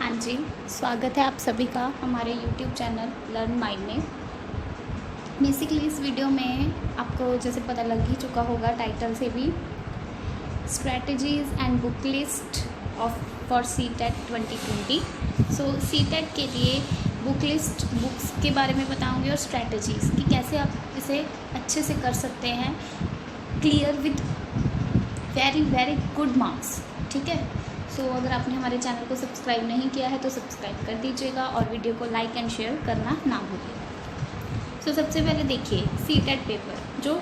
हाँ जी, स्वागत है आप सभी का हमारे YouTube चैनल लर्न माइंड में। बेसिकली इस वीडियो में आपको जैसे पता लग ही चुका होगा टाइटल से भी, strategies and book list of for CTET 2020। So CTET के लिए बुक लिस्ट बुक्स के बारे में बताऊंगी और स्ट्रैटेजीज़ कि कैसे आप इसे अच्छे से कर सकते हैं clear with very very good marks. ठीक है, सो अगर आपने हमारे चैनल को सब्सक्राइब नहीं किया है तो सब्सक्राइब कर दीजिएगा और वीडियो को लाइक एंड शेयर करना ना भूलिएगा। सो सबसे पहले देखिए CTET पेपर जो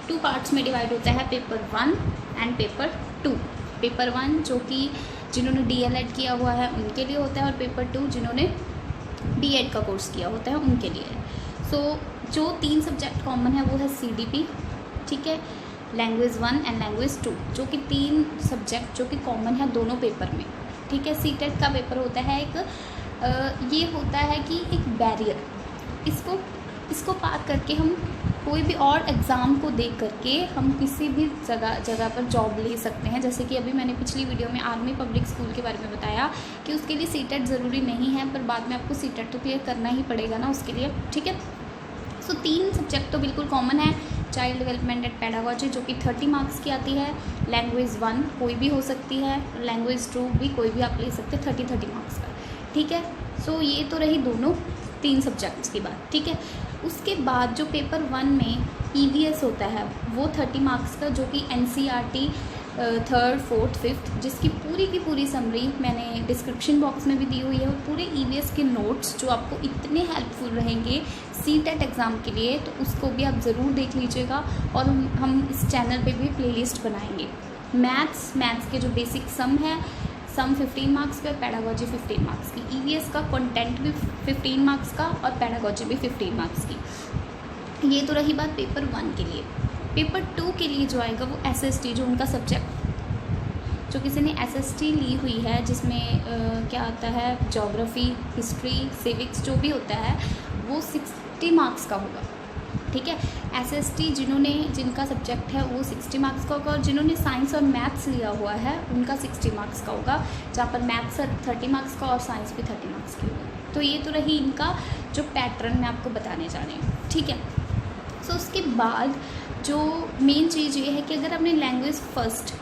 2 पार्ट्स में डिवाइड होता है, पेपर 1 एंड पेपर 2। पेपर 1 जो कि जिन्होंने DLED किया हुआ है उनके लिए होता है और पेपर 2 जिन्होंने B.Ed का कोर्स किया होता है उनके लिए है। सो जो 3 सब्जेक्ट कॉमन है वो है CDP, ठीक है, लैंग्वेज 1 एंड लैंग्वेज 2, जो कि 3 सब्जेक्ट जो कि कॉमन है दोनों पेपर में। ठीक है, CTET का पेपर होता है एक ये होता है कि एक बैरियर, इसको पार करके हम कोई भी और एग्ज़ाम को देख करके हम किसी भी जगह पर जॉब ले सकते हैं। जैसे कि अभी मैंने पिछली वीडियो में आर्मी पब्लिक स्कूल के बारे में बताया कि उसके लिए CTET ज़रूरी नहीं है, पर बाद में आपको CTET तो क्लियर करना ही पड़ेगा ना उसके लिए। ठीक है, सो 3 सब्जेक्ट तो बिल्कुल कॉमन है। चाइल्ड डेवलपमेंट एंड पेडागोजी जो कि 30 मार्क्स की आती है, लैंग्वेज 1 कोई भी हो सकती है, लैंग्वेज 2 भी कोई भी आप ले सकते हैं 30 मार्क्स का। ठीक है, सो ये तो रही दोनों 3 सब्जेक्ट्स की बात। ठीक है, उसके बाद जो पेपर 1 में EVS होता है वो 30 मार्क्स का, जो कि NCERT 3rd 4th 5th जिसकी पूरी की पूरी समरी मैंने डिस्क्रिप्शन बॉक्स में भी दी हुई है, और पूरे EVS के नोट्स जो आपको इतने हेल्पफुल रहेंगे CTET एग्ज़ाम के लिए, तो उसको भी आप ज़रूर देख लीजिएगा। और हम इस चैनल पे भी प्लेलिस्ट बनाएंगे। मैथ्स के जो बेसिक सम है, सम 15 मार्क्स का, पेडागोजी 15 मार्क्स की, EVS का कंटेंट भी 15 मार्क्स का और पेडागोजी भी 15 मार्क्स की। ये तो रही बात पेपर 1 के लिए। पेपर 2 के लिए जो आएगा वो SST, जो उनका सब्जेक्ट, जो किसी ने SST ली हुई है जिसमें क्या आता है, ज्योग्राफी, हिस्ट्री, सिविक्स जो भी होता है वो 60 मार्क्स का होगा। ठीक है, SST जिनका सब्जेक्ट है वो 60 मार्क्स का होगा, और जिन्होंने साइंस और मैथ्स लिया हुआ है उनका 60 मार्क्स का होगा, जहाँ पर मैथ्स 30 मार्क्स का और साइंस भी 30 मार्क्स की होगी। तो ये तो रही इनका जो पैटर्न मैं आपको बताने जा रही हूँ। ठीक है, सो उसके बाद जो मेन चीज़ ये है कि अगर आपने लैंग्वेज फर्स्ट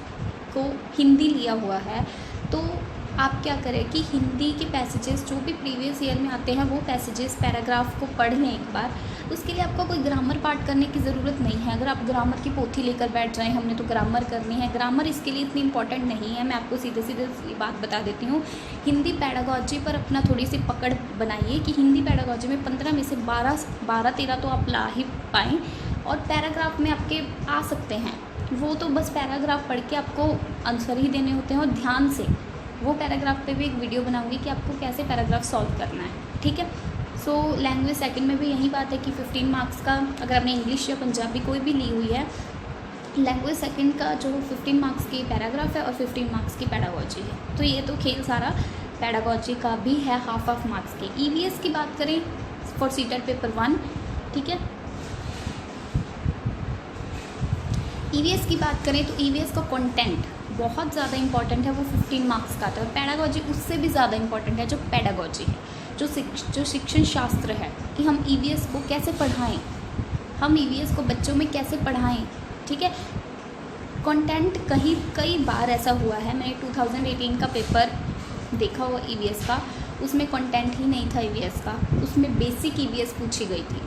को हिंदी लिया हुआ है तो आप क्या करें कि हिंदी के पैसेजेस जो भी प्रीवियस ईयर में आते हैं वो पैसेजेस पैराग्राफ को पढ़ लें एक बार। उसके लिए आपको कोई ग्रामर पार्ट करने की ज़रूरत नहीं है। अगर आप ग्रामर की पोथी लेकर बैठ जाएं, हमने तो ग्रामर करनी है, ग्रामर इसके लिए इतनी इंपॉर्टेंट नहीं है। मैं आपको सीधे सीधे ये बात बता देती हूँ। हिंदी पैडागोजी पर अपना थोड़ी सी पकड़ बनाइए कि हिंदी पैडागोजी में 15 में से 12-13 तो आप ला ही पाएँ, और पैराग्राफ में आपके आ सकते हैं। वो तो बस पैराग्राफ पढ़ के आपको आंसर ही देने होते हैं, और ध्यान से वो पैराग्राफ पे भी एक वीडियो बनाऊंगी कि आपको कैसे पैराग्राफ सॉल्व करना है। ठीक है, सो लैंग्वेज सेकंड में भी यही बात है कि 15 मार्क्स का, अगर आपने इंग्लिश या पंजाबी कोई भी ली हुई है, लैंग्वेज सेकंड का जो 15 मार्क्स की पैराग्राफ है और 15 मार्क्स की पैडागोजी है। तो ये तो खेल सारा पैडागोजी का भी है, हाफ मार्क्स के। EVS की बात करें फॉर CTET पेपर 1, ठीक है, EVS की बात करें तो EVS का कंटेंट बहुत ज़्यादा इंपॉर्टेंट है, वो 15 मार्क्स का आता है। पैडागोजी उससे भी ज़्यादा इंपॉर्टेंट है, जो पैडागोजी है, जो शिक्षण शास्त्र है, कि हम EVS को कैसे पढ़ाएं, हम EVS को बच्चों में कैसे पढ़ाएं। ठीक है, कंटेंट कई बार ऐसा हुआ है, मैंने 2018 का पेपर देखा हुआ EVS का, उसमें कंटेंट ही नहीं था EVS का, उसमें बेसिक EVS पूछी गई थी।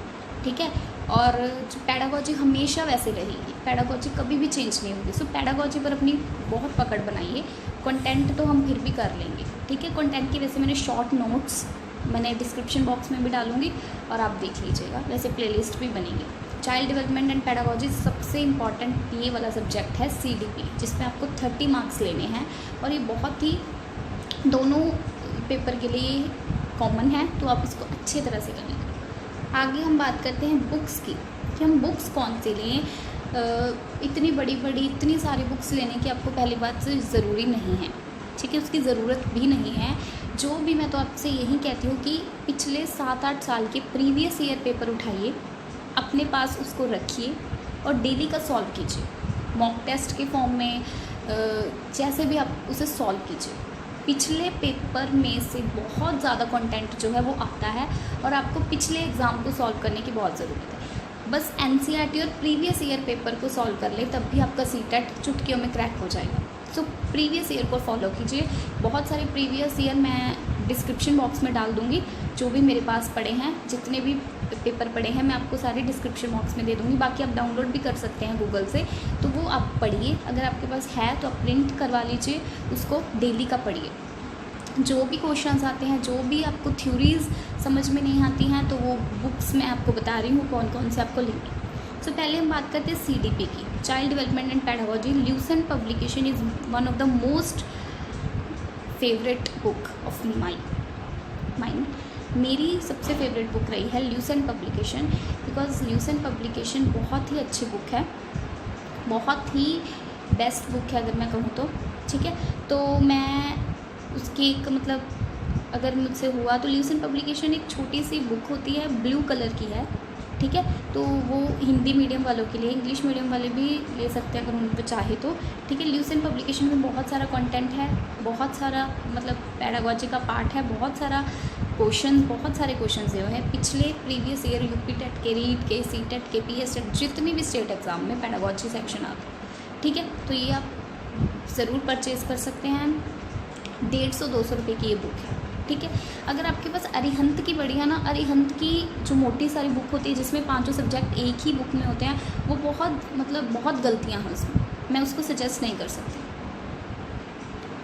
ठीक है, और जो पैडागोजी हमेशा वैसे रहेगी, पैडागोजी कभी भी चेंज नहीं होगी। सो पैडागोजी पर अपनी बहुत पकड़ बनाइए। कंटेंट तो हम फिर भी कर लेंगे। ठीक है, कंटेंट की वैसे मैंने शॉर्ट नोट्स मैंने डिस्क्रिप्शन बॉक्स में भी डालूंगी और आप देख लीजिएगा, वैसे प्लेलिस्ट भी बनेगी। चाइल्ड डेवलपमेंट एंड पैडागोजी सबसे इम्पॉर्टेंट ये वाला सब्जेक्ट है CDP, जिसमें आपको 30 मार्क्स लेने हैं, और ये बहुत ही दोनों पेपर के लिए कॉमन है, तो आप इसको अच्छी तरह से करेंगे। आगे हम बात करते हैं बुक्स की, कि हम बुक्स कौन सी लें। इतनी बड़ी इतनी सारी बुक्स लेने की आपको पहली बात से ज़रूरी नहीं है। ठीक है, उसकी ज़रूरत भी नहीं है। जो भी मैं तो आपसे यही कहती हूँ कि पिछले 7-8 साल के प्रीवियस ईयर पेपर उठाइए, अपने पास उसको रखिए और डेली का सॉल्व कीजिए, मॉक टेस्ट के फॉर्म में, जैसे भी आप उसे सॉल्व कीजिए। पिछले पेपर में से बहुत ज़्यादा कंटेंट जो है वो आता है और आपको पिछले एग्ज़ाम को सॉल्व करने की बहुत ज़रूरत है। बस एनसीईआरटी और प्रीवियस ईयर पेपर को सॉल्व कर ले तब भी आपका सीटेट चुटकियों में क्रैक हो जाएगा। सो प्रीवियस ईयर को फॉलो कीजिए। बहुत सारे प्रीवियस ईयर मैं डिस्क्रिप्शन बॉक्स में डाल दूँगी, जो भी मेरे पास पड़े हैं, जितने भी पेपर पड़े हैं मैं आपको सारे डिस्क्रिप्शन बॉक्स में दे दूँगी। बाकी आप डाउनलोड भी कर सकते हैं गूगल से, तो वो आप पढ़िए। अगर आपके पास है तो आप प्रिंट करवा लीजिए, उसको डेली का पढ़िए। जो भी क्वेश्चंस आते हैं, जो भी आपको थ्योरीज़ समझ में नहीं आती हैं, तो वो बुक्स मैं आपको बता रही हूँ कौन कौन से आपको लेंगे। सो पहले हम बात करते हैं CDP की, child development and pedagogy. Lucent publication is one of the most favourite book of mind. मेरी सबसे फेवरेट बुक रही है Lucent publication, because Lucent publication बहुत ही अच्छी बुक है, बहुत ही बेस्ट बुक है अगर मैं कहूँ तो, ठीक है। तो मैं उसकी एक मतलब अगर मुझसे हुआ तो ल्यूसेंट पब्लिकेशन एक छोटी सी बुक होती है, ब्लू कलर की है, ठीक है। तो वो हिंदी मीडियम वालों के लिए, इंग्लिश मीडियम वाले भी ले सकते हैं अगर उनको चाहे तो, ठीक है। ल्यूसेंट पब्लिकेशन में बहुत सारा कंटेंट है, बहुत सारा मतलब पेडागोजी का पार्ट है, बहुत सारे क्वेश्चन दिए हुए हैं पिछले प्रीवियस ईयर यूपी टेट के, रीट के, सीटेट के, PS टेट, जितने भी स्टेट एग्ज़ाम में पेडागोजी सेक्शन आता है, ठीक है। तो ये आप ज़रूर परचेज़ कर सकते हैं। 150-200 रुपये की ये बुक है, ठीक है। अगर आपके पास अरिहंत की बढ़िया ना, अरिहंत की जो मोटी सारी बुक होती है जिसमें 5 सब्जेक्ट एक ही बुक में होते हैं, वो बहुत गलतियाँ हैं उसमें, मैं उसको सजेस्ट नहीं कर सकती,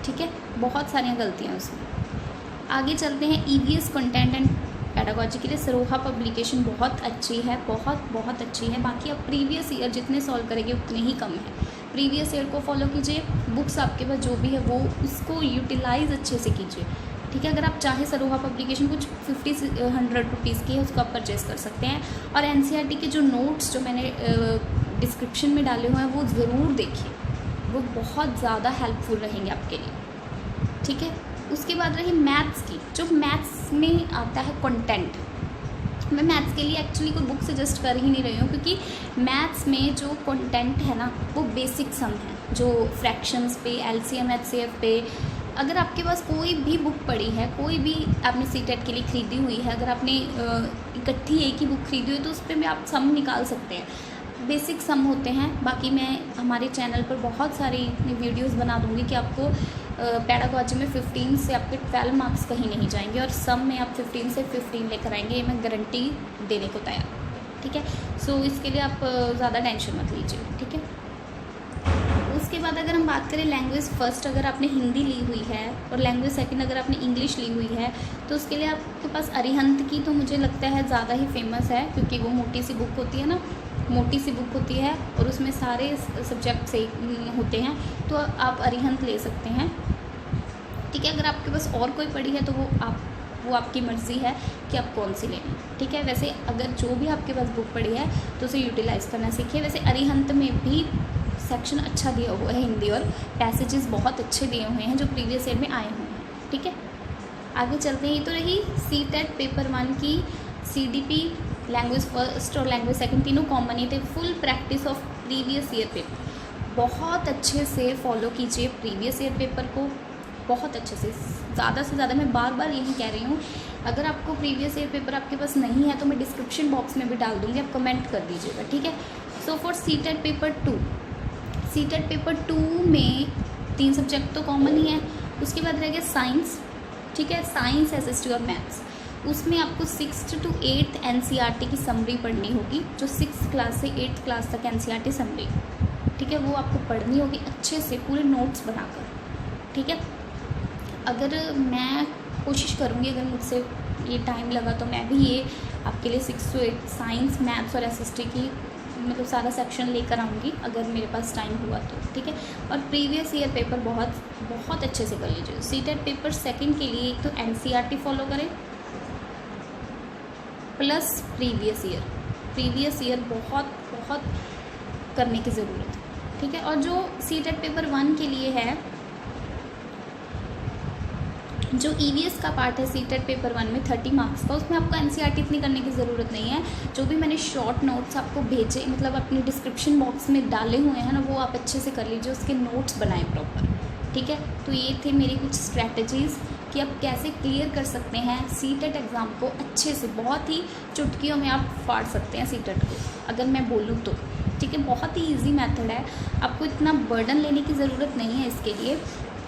ठीक है। बहुत सारी गलतियाँ उसमें। आगे चलते हैं EVS कंटेंट एंड पेडागोजी के लिए सरोहा पब्लिकेशन बहुत अच्छी है, बहुत अच्छी है। बाकी आप प्रीवियस ईयर जितने सॉल्व करेंगे उतने ही कम है। प्रीवियस ईयर को फॉलो कीजिए, बुक्स आपके पास जो भी है वो उसको यूटिलाइज़ अच्छे से कीजिए, ठीक है। अगर आप चाहे सरोहा पब्लिकेशन कुछ 50-100 रुपीज़ की है, उसको आप परचेज़ कर सकते हैं। और NCERT के जो नोट्स जो मैंने डिस्क्रिप्शन में डाले हुए हैं वो ज़रूर देखिए, वो बहुत ज़्यादा हेल्पफुल रहेंगे आपके लिए, ठीक है। उसके बाद रही मैथ्स की, जो मैथ्स में आता है कंटेंट। मैं मैथ्स के लिए एक्चुअली कोई बुक सजेस्ट कर ही नहीं रही हूँ, क्योंकि मैथ्स में जो कंटेंट है ना वो बेसिक सम है, जो फ्रैक्शंस पे, LCM HCF पे। अगर आपके पास कोई भी बुक पड़ी है, कोई भी आपने सीटेट के लिए ख़रीदी हुई है, अगर आपने इकट्ठी एक ही बुक खरीदी हुई तो उस पर भी आप सम निकाल सकते हैं, बेसिक सम होते हैं। बाकी मैं हमारे चैनल पर बहुत सारी वीडियोस बना दूँगी कि आपको पेडागोजी में 15 से आपके 12 मार्क्स कहीं नहीं जाएंगे, और सम में आप 15 से 15 लेकर आएंगे, ये मैं गारंटी देने को तैयार, ठीक है। सो इसके लिए आप ज़्यादा टेंशन मत लीजिए, ठीक है। उसके बाद अगर हम बात करें लैंग्वेज फर्स्ट, अगर आपने हिंदी ली हुई है और लैंग्वेज सेकंड अगर आपने इंग्लिश ली हुई है, तो उसके लिए आपके पास अरिहंत की तो मुझे लगता है ज़्यादा ही फेमस है, क्योंकि वो मोटी सी बुक होती है ना, मोटी सी बुक होती है और उसमें सारे सब्जेक्ट से होते हैं, तो आप अरिहंत ले सकते हैं, ठीक है। अगर आपके पास और कोई पड़ी है तो वो आपकी मर्ज़ी है कि आप कौन सी लें, ठीक है। वैसे अगर जो भी आपके पास बुक पड़ी है तो उसे यूटिलाइज़ करना सीखिए। वैसे अरिहंत में भी सेक्शन अच्छा दिया हुआ है, हिंदी और पैसेजेस बहुत अच्छे दिए हुए हैं जो प्रीवियस ईयर में आए हुए हैं, ठीक है। आगे चलते हैं। ये तो रही सीटेट पेपर 1 की। CDP लैंग्वेज फर्स्ट और लैंग्वेज सेकंड तीनों कॉमन ही थे। Full practice of previous year paper, बहुत अच्छे से फॉलो कीजिए प्रीवियस ईयर पेपर को, बहुत अच्छे से ज़्यादा मैं बार यही कह रही हूँ। अगर आपको प्रीवियस ईयर पेपर आपके पास नहीं है तो मैं डिस्क्रिप्शन बॉक्स में भी डाल दूँगी, आप कमेंट कर दीजिएगा, ठीक है। So for CTET paper 2, CTET paper 2 में 3 सब्जेक्ट तो कॉमन ही है। उसके बाद रह गया साइंस, ठीक है। साइंस, SST और मैथ्स, उसमें आपको 6th to 8th NCERT की समरी पढ़नी होगी, जो 6th क्लास से 8th क्लास तक NCERT समरी, ठीक है, वो आपको पढ़नी होगी अच्छे से पूरे नोट्स बनाकर, ठीक है। अगर मैं कोशिश करूँगी, अगर मुझसे ये टाइम लगा तो मैं भी ये आपके लिए 6 to 8 साइंस, मैथ्स और SST की मतलब सारा सेक्शन लेकर आऊँगी अगर मेरे पास टाइम हुआ तो, ठीक है। और प्रीवियस ईयर पेपर बहुत अच्छे से कर लीजिए। सीटेट पेपर 2 के लिए एक तो NCERT फॉलो करें प्लस प्रीवियस ईयर बहुत करने की ज़रूरत है, ठीक है। और जो सीटेट पेपर 1 के लिए है, जो EVS का पार्ट है सीटेट पेपर 1 में 30 मार्क्स का, उसमें आपको NCERT इतनी करने की ज़रूरत नहीं है। जो भी मैंने शॉर्ट नोट्स आपको भेजे, मतलब अपने डिस्क्रिप्शन बॉक्स में डाले हुए हैं ना, वो आप अच्छे से कर लीजिए, उसके नोट्स बनाएं प्रॉपर, ठीक है। तो ये थे मेरी कुछ स्ट्रैटेजीज़ कि आप कैसे क्लियर कर सकते हैं सीटेट एग्ज़ाम को अच्छे से, बहुत ही चुटकियों में आप फाड़ सकते हैं सीटेट को, अगर मैं बोलूँ तो। ठीक है, बहुत ही इजी मेथड है, आपको इतना बर्डन लेने की ज़रूरत नहीं है इसके लिए।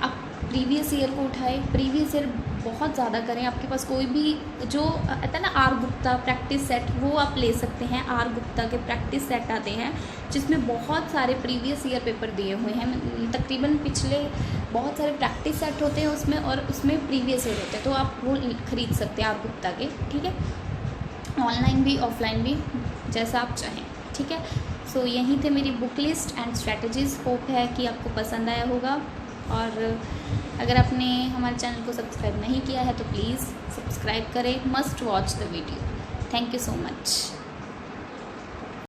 आप प्रीवियस ईयर को उठाए, प्रीवियस ईयर बहुत ज़्यादा करें। आपके पास कोई भी जो आता है ना आर गुप्ता प्रैक्टिस सेट, वो आप ले सकते हैं। आर गुप्ता के प्रैक्टिस सेट आते हैं जिसमें बहुत सारे प्रीवियस ईयर पेपर दिए हुए हैं, तकरीबन पिछले बहुत सारे प्रैक्टिस सेट होते हैं उसमें, और उसमें प्रीवियस ईयर होते हैं, तो आप वो खरीद सकते हैं आर गुप्ता के। ठीक है, ऑनलाइन भी ऑफलाइन भी, जैसा आप चाहें। ठीक है, सो यही थे मेरी book list and strategies. Hope है कि आपको पसंद आया होगा, और अगर आपने हमारे चैनल को सब्सक्राइब नहीं किया है तो प्लीज़ सब्सक्राइब करें। Must watch the video. Thank you so much.